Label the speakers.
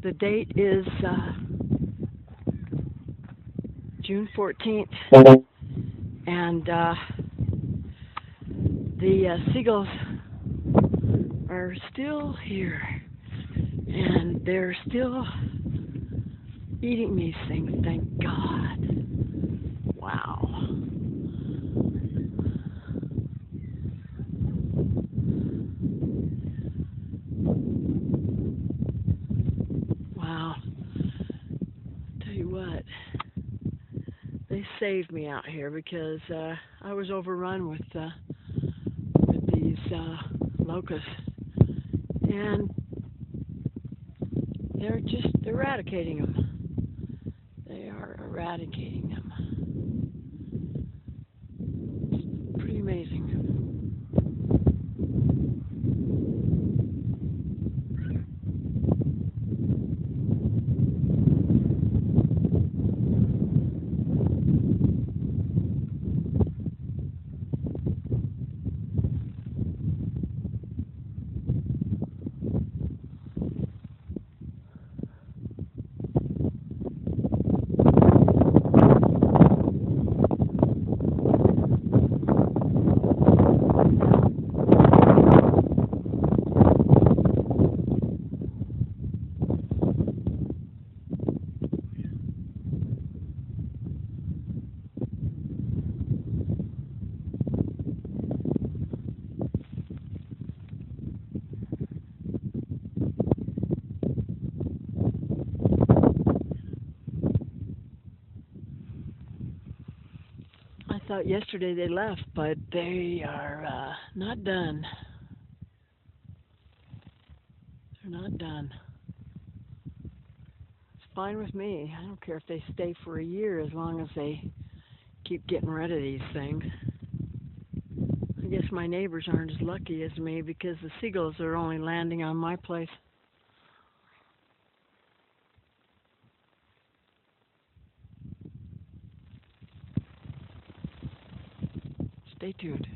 Speaker 1: The date is June 14th, and the seagulls are still here, and they're still eating these things, thank God. Wow. Wow. Tell you what, they saved me out here because I was overrun with these locusts, and they're just eradicating them. They are eradicating them. It's pretty amazing. I thought yesterday they left, but they are not done. They're not done. It's fine with me. I don't care if they stay for a year as long as they keep getting rid of these things. I guess my neighbors aren't as lucky as me because the seagulls are only landing on my place. Stay tuned.